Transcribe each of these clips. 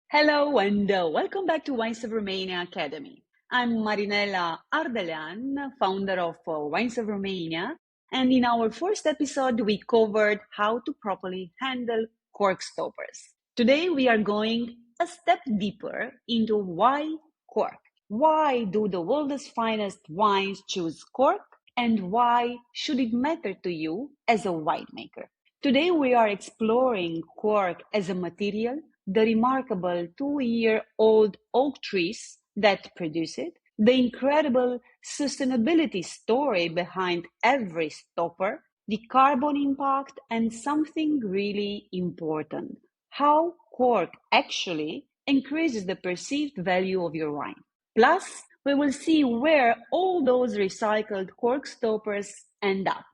Hello and welcome back to Wines of Romania Academy. I'm Marinela Ardelean, founder of Wines of Romania, and in our first episode, we covered how to properly handle cork stoppers. Today, we are going a step deeper into why cork. Why do the world's finest wines choose cork, and why should it matter to you as a winemaker? Today, we are exploring cork as a material, the remarkable 2-year-old oak trees that produce it, the incredible sustainability story behind every stopper, the carbon impact, and something really important, how cork actually increases the perceived value of your wine. Plus, we will see where all those recycled cork stoppers end up.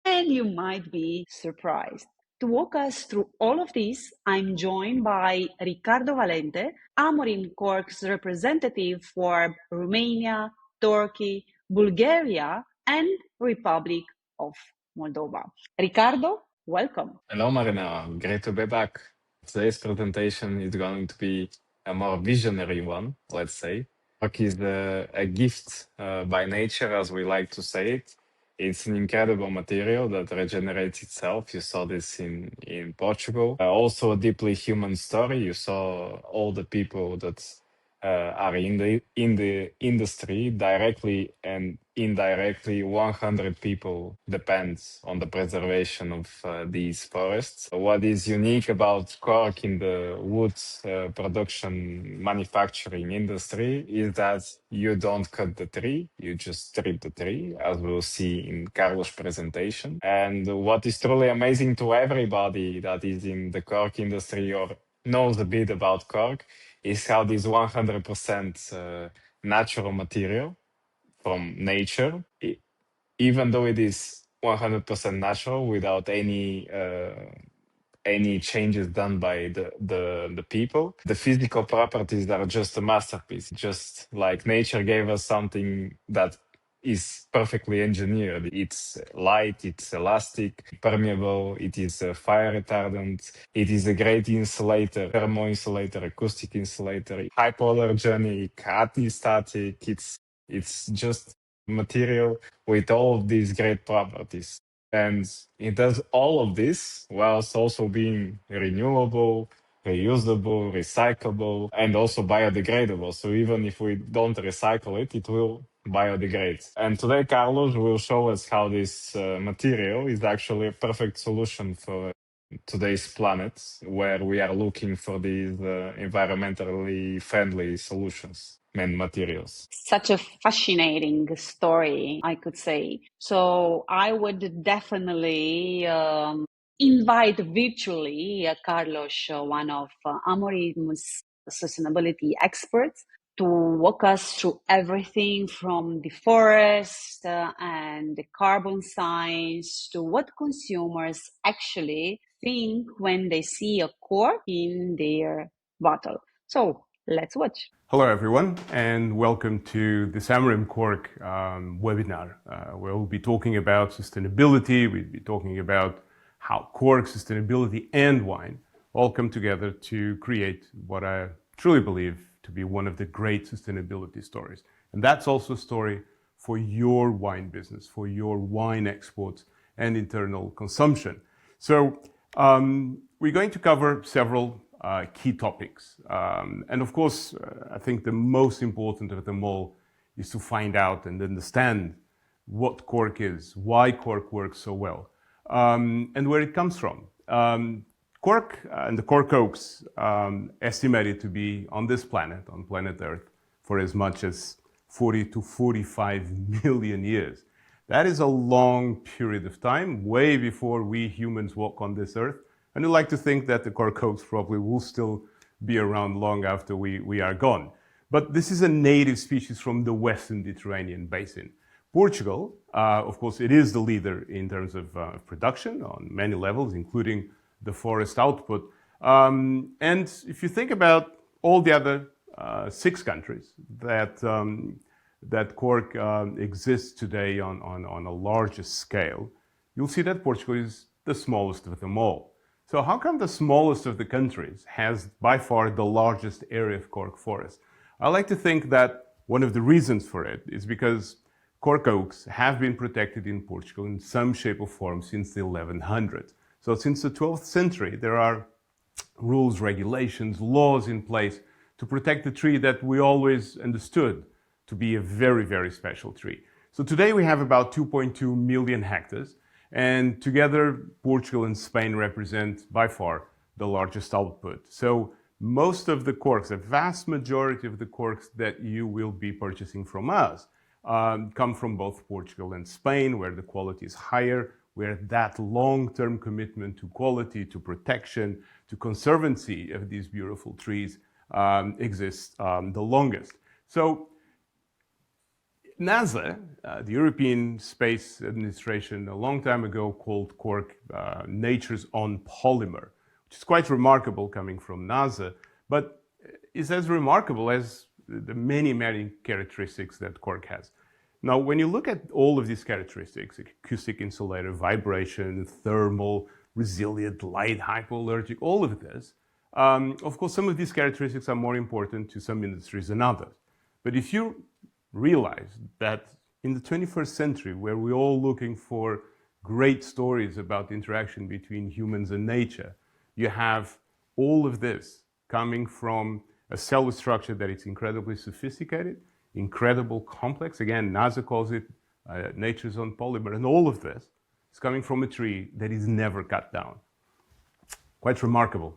And you might be surprised. To walk us through all of this, I'm joined by Ricardo Valente, Amorim Cork's representative for Romania, Turkey, Bulgaria, and Republic of Moldova. Ricardo, welcome. Hello, Marina. Great to be back. Today's presentation is going to be a more visionary one, let's say. Cork is a gift by nature, as we like to say it. It's an incredible material that regenerates itself. You saw this in Portugal. Also, a deeply human story. You saw all the people that are in the industry directly and indirectly. 100 people depends on the preservation of these forests. What is unique about cork in the wood production manufacturing industry is that you don't cut the tree, you just strip the tree, as we'll see in Carlos' presentation. And what is truly amazing to everybody that is in the cork industry or knows a bit about cork is how this 100% natural material from nature, even though it is 100% natural without any changes done by the people, the physical properties are just a masterpiece. Just like nature gave us something that is perfectly engineered. It's light, it's elastic, permeable, it is a fire retardant, it is a great insulator, thermo insulator, acoustic insulator, hypoallergenic, anti-static. It's just material with all of these great properties. And it does all of this whilst also being renewable, reusable, recyclable, and also biodegradable. So even if we don't recycle it, it will biodegrade. And today, Carlos will show us how this material is actually a perfect solution for today's planet, where we are looking for these environmentally friendly solutions and materials. Such a fascinating story, I could say. So I would definitely invite virtually Carlos, one of Amorim's sustainability experts, to walk us through everything from the forest and the carbon science to what consumers actually think when they see a cork in their bottle. So let's watch. Hello everyone and welcome to the Amorim Cork webinar where we'll be talking about sustainability, we'll be talking about how cork, sustainability and wine all come together to create what I truly believe to be one of the great sustainability stories. And that's also a story for your wine business, for your wine exports and internal consumption. So we're going to cover several key topics. And of course, I think the most important of them all is to find out and understand what cork is, why cork works so well, and where it comes from. Cork and the cork oaks estimated to be on this planet, on planet Earth, for as much as 40 to 45 million years. That is a long period of time, way before we humans walk on this earth. And I like to think that the cork oaks probably will still be around long after we are gone. But this is a native species from the Western Mediterranean basin. Portugal, of course, it is the leader in terms of production on many levels, including the forest output. And if you think about all the other 6 countries that cork exists today on a larger scale, you'll see that Portugal is the smallest of them all. So how come the smallest of the countries has by far the largest area of cork forest? I like to think that one of the reasons for it is because cork oaks have been protected in Portugal in some shape or form since the 1100s. So since the 12th century, there are rules, regulations, laws in place to protect the tree that we always understood to be a very, very special tree. So today we have about 2.2 million hectares, and together Portugal and Spain represent by far the largest output. So most of the corks, a vast majority of the corks that you will be purchasing from us come from both Portugal and Spain, where the quality is higher, where that long-term commitment to quality, to protection, to conservancy of these beautiful trees exists the longest. So NASA, the European Space Administration, a long time ago called cork nature's own polymer, which is quite remarkable coming from NASA, but is as remarkable as the many, many characteristics that cork has. Now, when you look at all of these characteristics, acoustic insulator, vibration, thermal, resilient, light, hypoallergic, all of this, of course, some of these characteristics are more important to some industries than others. But if you realize that in the 21st century, where we're all looking for great stories about the interaction between humans and nature, you have all of this coming from a cellular structure that is incredibly sophisticated, incredibly complex. Again, NASA calls it nature's own polymer, and all of this is coming from a tree that is never cut down. Quite remarkable.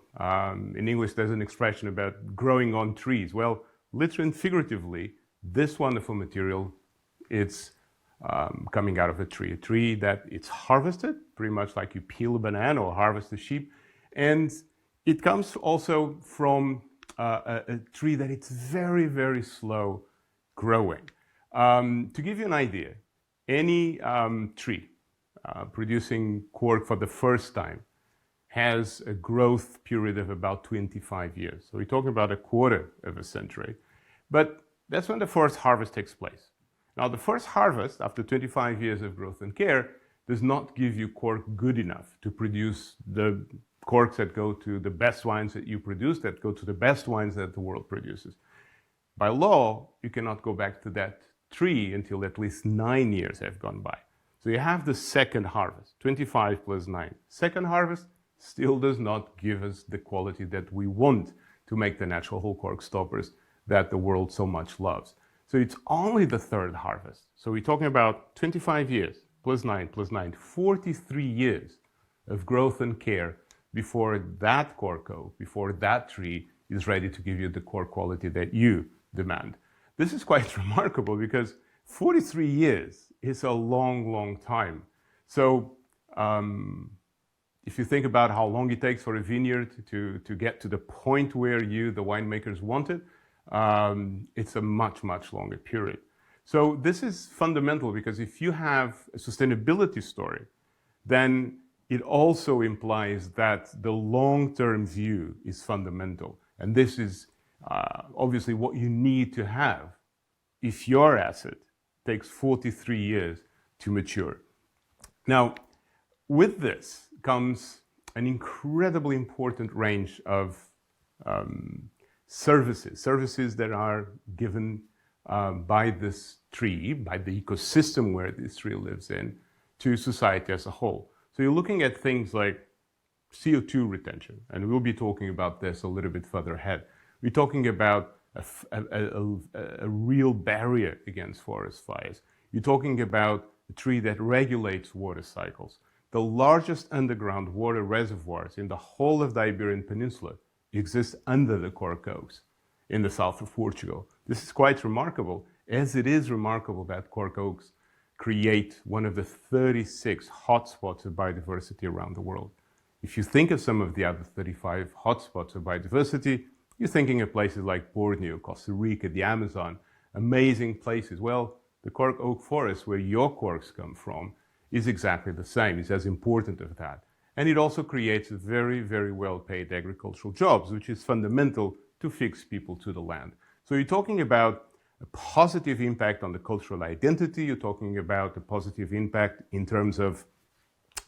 In English, there's an expression about growing on trees. Well, literally and figuratively, this wonderful material, it's coming out of a tree that it's harvested, pretty much like you peel a banana or harvest a sheep. And it comes also from a tree that it's very, very slow growing. To give you an idea, any tree producing cork for the first time has a growth period of about 25 years. So we're talking about a quarter of a century. But that's when the first harvest takes place. Now, the first harvest, after 25 years of growth and care, does not give you cork good enough to produce the corks that go to the best wines that you produce, that go to the best wines that the world produces. By law, you cannot go back to that tree until at least 9 years have gone by. So you have the second harvest, 25 plus 9. Second harvest still does not give us the quality that we want to make the natural whole cork stoppers that the world so much loves. So it's only the third harvest. So we're talking about 25 years, plus 9, 43 years of growth and care before that cork oak, before that tree is ready to give you the cork quality that you demand. This is quite remarkable because 43 years is a long, long time. So if you think about how long it takes for a vineyard to get to the point where you, the winemakers, want it, it's a much, much longer period. So this is fundamental because if you have a sustainability story, then it also implies that the long-term view is fundamental. And this is obviously what you need to have if your asset takes 43 years to mature. Now, with this comes an incredibly important range of services that are given by this tree, by the ecosystem where this tree lives in, to society as a whole. So you're looking at things like CO2 retention, and we'll be talking about this a little bit further ahead. We're talking about a real barrier against forest fires. You're talking about a tree that regulates water cycles. The largest underground water reservoirs in the whole of the Iberian Peninsula exist under the cork oaks in the south of Portugal. This is quite remarkable, as it is remarkable that cork oaks create one of the 36 hotspots of biodiversity around the world. If you think of some of the other 35 hotspots of biodiversity, you're thinking of places like Borneo, Costa Rica, the Amazon, amazing places. Well, the cork oak forest, where your corks come from, is exactly the same. It's as important as that. And it also creates very, very well-paid agricultural jobs, which is fundamental to fix people to the land. So you're talking about a positive impact on the cultural identity. You're talking about a positive impact in terms of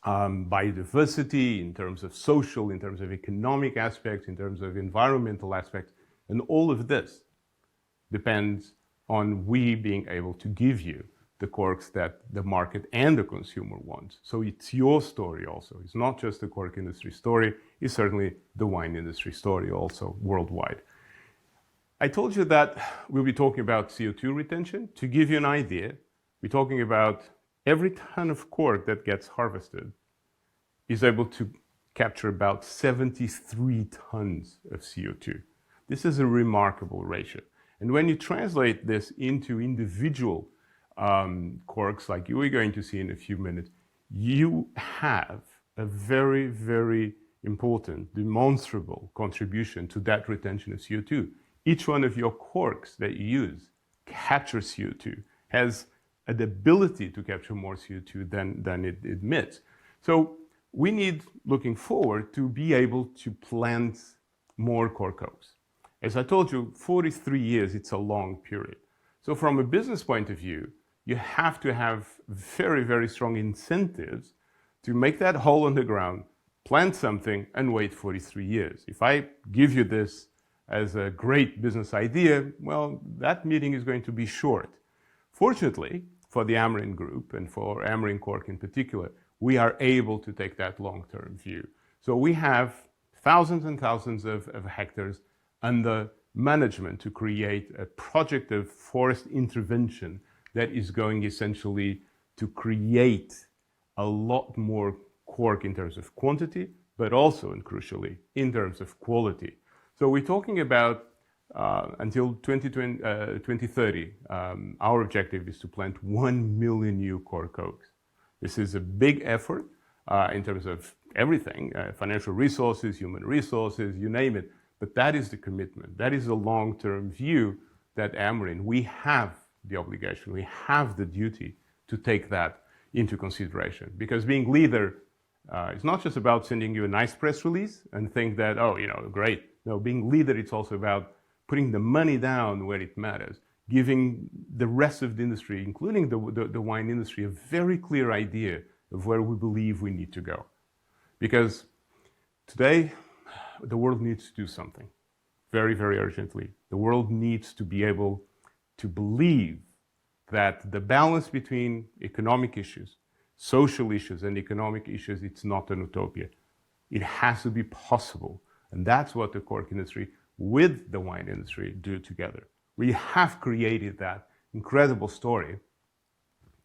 biodiversity, in terms of social, in terms of economic aspects, in terms of environmental aspects. And all of this depends on we being able to give you the corks that the market and the consumer wants. So it's your story also. It's not just the cork industry story, it's certainly the wine industry story also worldwide. I told you that we'll be talking about CO2 retention. To give you an idea, we're talking about every ton of cork that gets harvested is able to capture about 73 tons of CO2. This is a remarkable ratio. And when you translate this into individual corks, like you are going to see in a few minutes, you have a very, very important, demonstrable contribution to that retention of CO2. Each one of your corks that you use captures CO2, has an ability to capture more CO2 than it emits. So we need, looking forward, to be able to plant more cork oaks. As I told you, 43 years, it's a long period. So from a business point of view, you have to have very, very strong incentives to make that hole in the ground, plant something, and wait 43 years. If I give you this as a great business idea, well, that meeting is going to be short. Fortunately, for the Amarin Group and for Amarin Cork in particular, we are able to take that long-term view. So we have thousands and thousands of hectares under management to create a project of forest intervention that is going essentially to create a lot more cork in terms of quantity, but also, and crucially, in terms of quality. So we're talking about until 2030, our objective is to plant 1 million new cork oaks. This is a big effort in terms of everything, financial resources, human resources, you name it. But that is the commitment. That is the long-term view that Amarin, we have the obligation, we have the duty to take that into consideration. Because being leader is not just about sending you a nice press release and think that, oh, you know, great. No, being leader, it's also about putting the money down where it matters, giving the rest of the industry, including the wine industry, a very clear idea of where we believe we need to go. Because today, the world needs to do something very, very urgently. The world needs to be able to believe that the balance between economic issues, social issues, and economic issues, it's not an utopia. It has to be possible. And that's what the cork industry with the wine industry do together. We have created that incredible story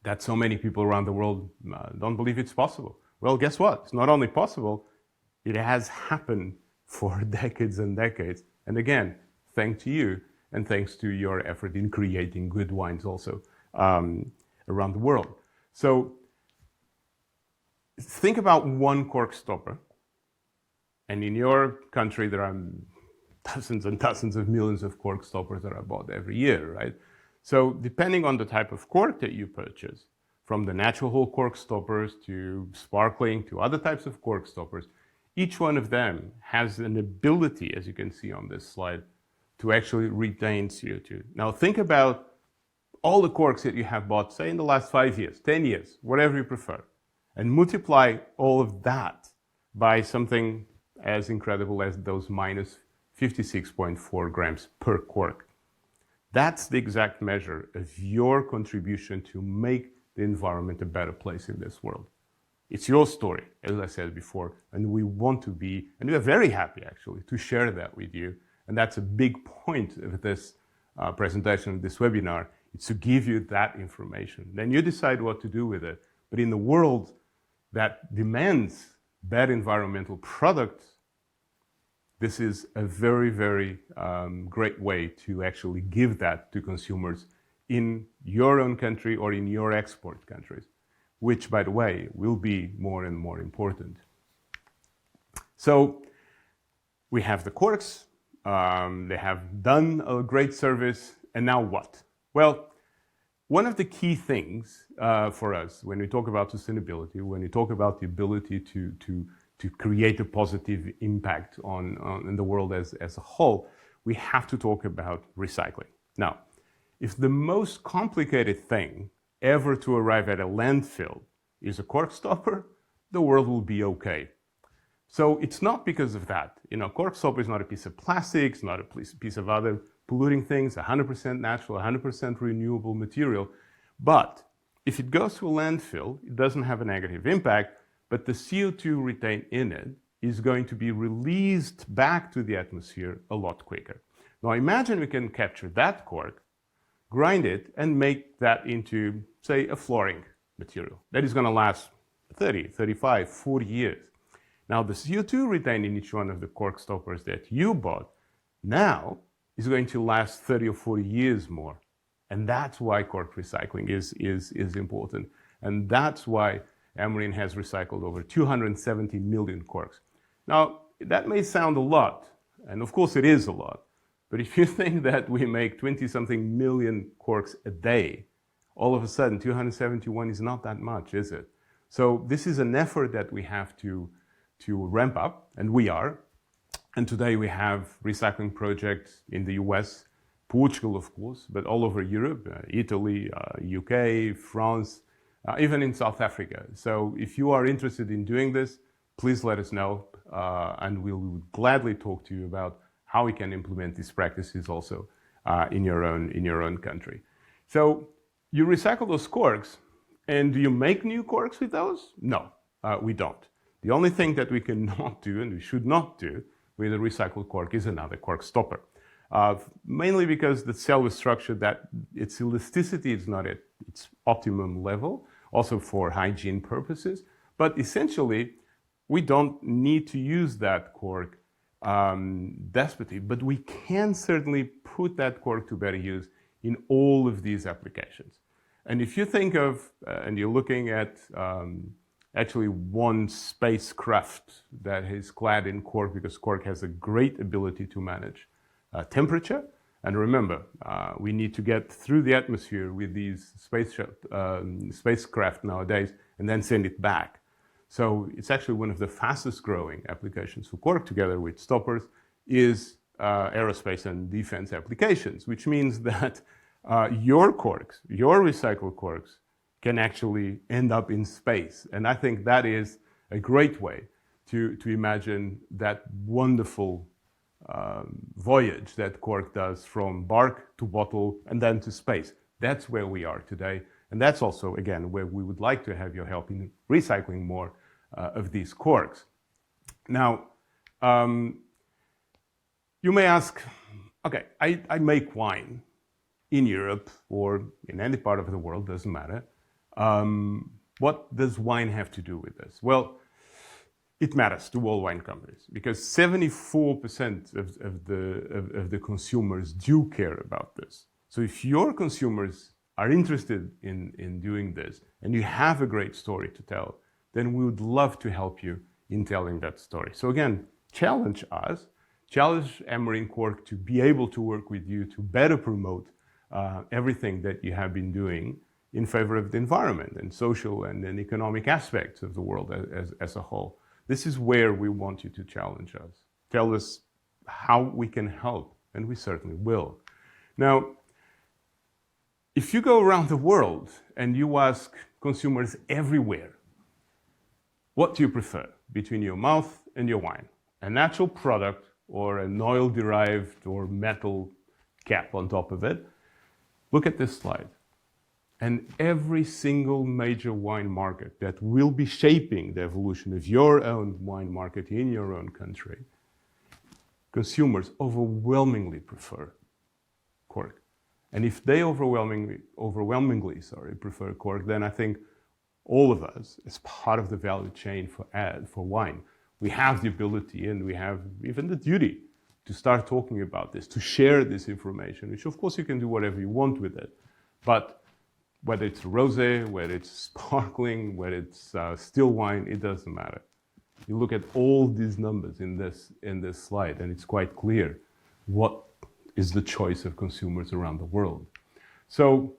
that so many people around the world don't believe it's possible. Well, guess what? It's not only possible, it has happened for decades and decades. And again, thanks to you and thanks to your effort in creating good wines also around the world. So think about one cork stopper. And in your country, there are dozens and dozens of millions of cork stoppers that are bought every year, right? So depending on the type of cork that you purchase, from the natural whole cork stoppers to sparkling to other types of cork stoppers, each one of them has an ability, as you can see on this slide, to actually retain CO2. Now think about all the corks that you have bought, say in the last 5 years, 10 years, whatever you prefer, and multiply all of that by something as incredible as those minus 56.4 grams per cork. That's the exact measure of your contribution to make the environment a better place in this world. It's your story, as I said before, and we want to be, and we are very happy actually to share that with you. And that's a big point of this presentation, this webinar. It's to give you that information. Then you decide what to do with it. But in the world that demands bad environmental products, this is a very, very great way to actually give that to consumers in your own country or in your export countries, which, by the way, will be more and more important. So we have the corks. They have done a great service. And now what? Well, one of the key things for us when we talk about sustainability, when we talk about the ability to create a positive impact on the world as a whole, we have to talk about recycling. Now, if the most complicated thing ever to arrive at a landfill is a cork stopper, the world will be okay. So it's not because of that. Cork stopper is not a piece of plastic, it's not a piece of other polluting things, 100% natural, 100% renewable material. But if it goes to a landfill, it doesn't have a negative impact, but the CO2 retained in it is going to be released back to the atmosphere a lot quicker. Now imagine we can capture that cork, grind it, and make that into, say, a flooring material that is going to last 30, 35, 40 years. Now the CO2 retained in each one of the cork stoppers that you bought now is going to last 30 or 40 years more. And that's why cork recycling is important. And that's why Amreen has recycled over 270 million corks. Now, that may sound a lot, and of course it is a lot, but if you think that we make 20-something million corks a day, all of a sudden 271 is not that much, is it? So this is an effort that we have to ramp up, and we are. And today we have recycling projects in the US, Portugal, of course, but all over Europe, Italy, UK, France, even in South Africa. So if you are interested in doing this, please let us know, and we'll gladly talk to you about how we can implement these practices also in your own country. So you recycle those corks, and do you make new corks with those? No, we don't. The only thing that we cannot do, and we should not do, with a recycled cork is another cork stopper. Mainly because the cell is structured that its elasticity is not at its optimum level, also for hygiene purposes. But essentially, we don't need to use that cork desperately, but we can certainly put that cork to better use in all of these applications. And if you think of, and you're looking at actually one spacecraft that is clad in cork, because cork has a great ability to manage temperature. And remember, we need to get through the atmosphere with these spacecraft nowadays and then send it back. So it's actually one of the fastest growing applications for cork, together with stoppers, is aerospace and defense applications, which means that your corks, your recycled corks, can actually end up in space. And I think that is a great way to imagine that wonderful voyage that cork does from bark to bottle and then to space. That's where we are today. And that's also, again, where we would like to have your help in recycling more of these corks. Now, you may ask, okay, I make wine in Europe or in any part of the world, doesn't matter. What does wine have to do with this? Well, it matters to all wine companies because 74% of the consumers do care about this. So if your consumers are interested in doing this and you have a great story to tell, then we would love to help you in telling that story. So again, challenge us, challenge Amreen Cork to be able to work with you to better promote everything that you have been doing in favor of the environment and social and economic aspects of the world as a whole. This is where we want you to challenge us. Tell us how we can help, and we certainly will. Now, if you go around the world and you ask consumers everywhere, what do you prefer between your mouth and your wine? A natural product or an oil-derived or metal cap on top of it? Look at this slide. And every single major wine market that will be shaping the evolution of your own wine market in your own country, consumers overwhelmingly prefer cork. And if they overwhelmingly prefer cork, then I think all of us, as part of the value chain for wine, we have the ability and we have even the duty to start talking about this, to share this information, which of course you can do whatever you want with it. But whether it's rosé, whether it's sparkling, whether it's still wine, it doesn't matter. You look at all these numbers in this slide, and it's quite clear what is the choice of consumers around the world. So,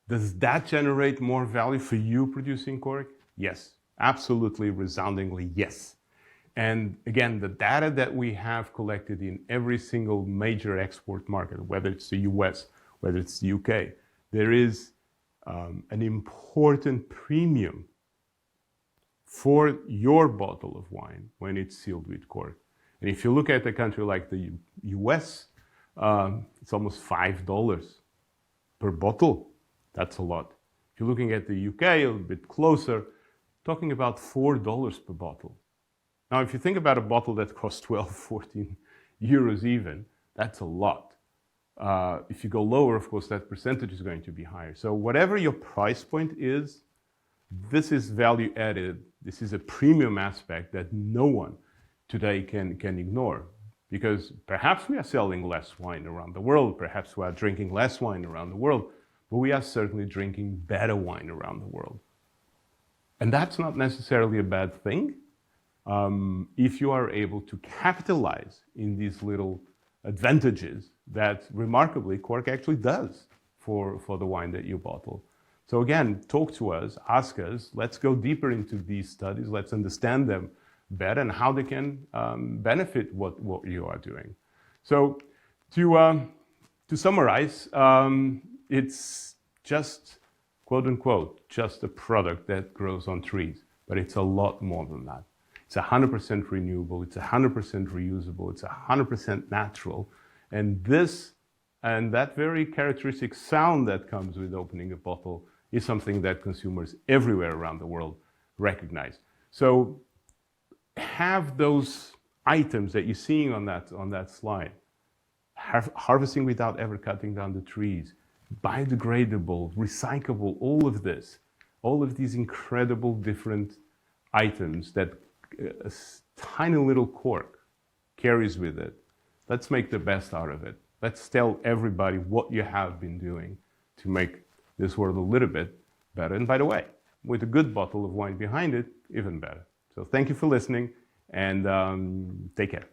does that generate more value for you producing cork? Yes, absolutely, resoundingly yes. And again, the data that we have collected in every single major export market, whether it's the US, whether it's the UK, there is an important premium for your bottle of wine when it's sealed with cork. And if you look at a country like the US, it's almost $5 per bottle. That's a lot. If you're looking at the UK, a little bit closer, talking about $4 per bottle. Now, if you think about a bottle that costs 12, 14 euros even, that's a lot. If you go lower, of course, that percentage is going to be higher. So whatever your price point is, this is value added. This is a premium aspect that no one today can ignore, because perhaps we are selling less wine around the world, perhaps we are drinking less wine around the world, but we are certainly drinking better wine around the world. And that's not necessarily a bad thing if you are able to capitalize in these little advantages that remarkably cork actually does for the wine that you bottle. So again, talk to us, ask us, let's go deeper into these studies, let's understand them better and how they can benefit what you are doing. So to summarize, it's just, quote unquote, just a product that grows on trees, but it's a lot more than that. It's 100% renewable, it's 100% reusable, it's 100% natural. And that very characteristic sound that comes with opening a bottle is something that consumers everywhere around the world recognize. So have those items that you're seeing on that slide, harvesting without ever cutting down the trees, biodegradable, recyclable, all of these incredible different items that a tiny little cork carries with it. Let's make the best out of it. Let's tell everybody what you have been doing to make this world a little bit better. And by the way, with a good bottle of wine behind it, even better. So thank you for listening, and take care.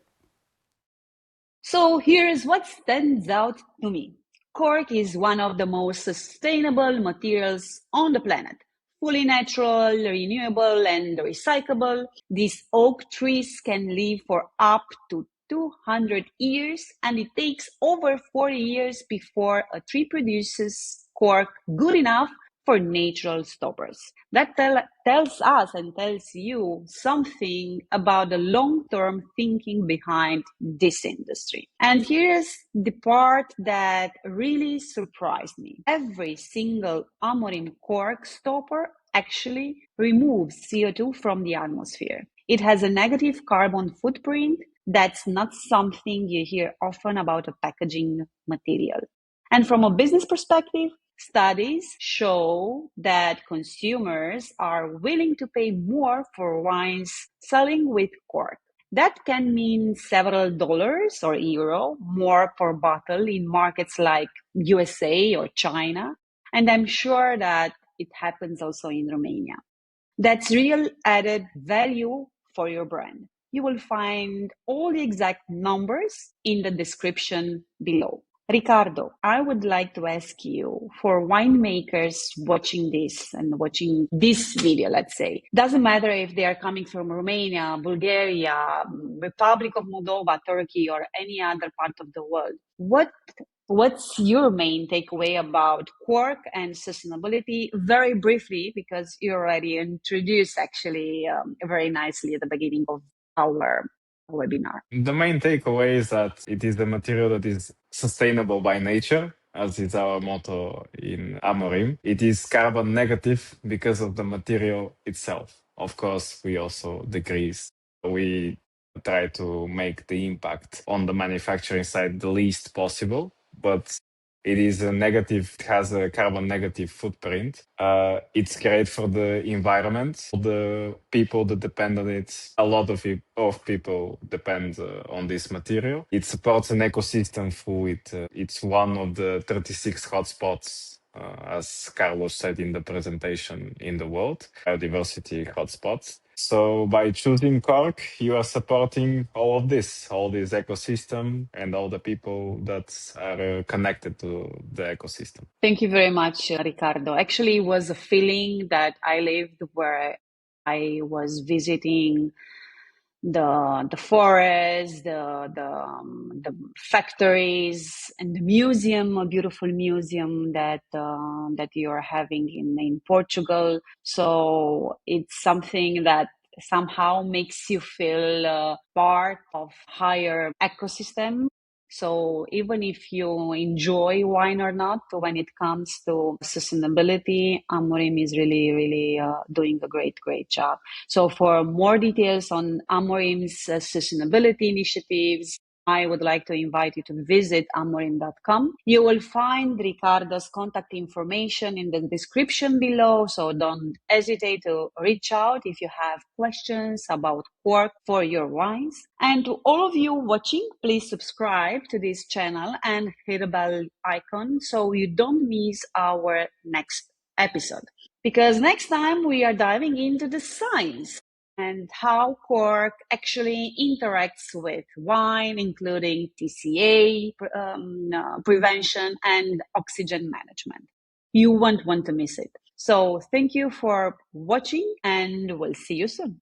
So here's what stands out to me. Cork is one of the most sustainable materials on the planet. Fully natural, renewable, and recyclable. These oak trees can live for up to 200 years, and it takes over 40 years before a tree produces cork good enough for natural stoppers. That tells us and tells you something about the long-term thinking behind this industry. And here's the part that really surprised me. Every single Amorim cork stopper actually removes CO2 from the atmosphere. It has a negative carbon footprint. That's not something you hear often about a packaging material. And from a business perspective, studies show that consumers are willing to pay more for wines selling with cork. That can mean several dollars or euro more per bottle in markets like USA or China. And I'm sure that it happens also in Romania. That's real added value for your brand. You will find all the exact numbers in the description below. Ricardo, I would like to ask you, for winemakers watching this and watching this video, let's say, doesn't matter if they are coming from Romania, Bulgaria, Republic of Moldova, Turkey, or any other part of the world, what's your main takeaway about cork and sustainability? Very briefly, because you already introduced actually very nicely at the beginning of our webinar. The main takeaway is that it is the material that is sustainable by nature, as is our motto in Amorim. It is carbon negative because of the material itself. Of course, we also decrease. We try to make the impact on the manufacturing side the least possible, but it is has a carbon negative footprint. It's great for the environment, the people that depend on it. A lot of people depend on this material. It supports an ecosystem through it. It's one of the 36 hotspots, as Carlos said in the presentation, in the world, biodiversity hotspots. So by choosing cork, you are supporting all of this ecosystem and all the people that are connected to the ecosystem. Thank you very much, Ricardo. Actually, it was a feeling that I lived where I was visiting the forest, the factories, and the museum, a beautiful museum that you're having in Portugal. So it's something that somehow makes you feel part of higher ecosystem. So even if you enjoy wine or not, when it comes to sustainability, Amorim is really doing a great job. So for more details on Amorim's sustainability initiatives, I would like to invite you to visit amorim.com. You will find Ricardo's contact information in the description below, so don't hesitate to reach out if you have questions about cork for your wines. And to all of you watching, please subscribe to this channel and hit the bell icon so you don't miss our next episode. Because next time we are diving into the science and how cork actually interacts with wine, including TCA prevention and oxygen management. You won't want to miss it. So thank you for watching, and we'll see you soon.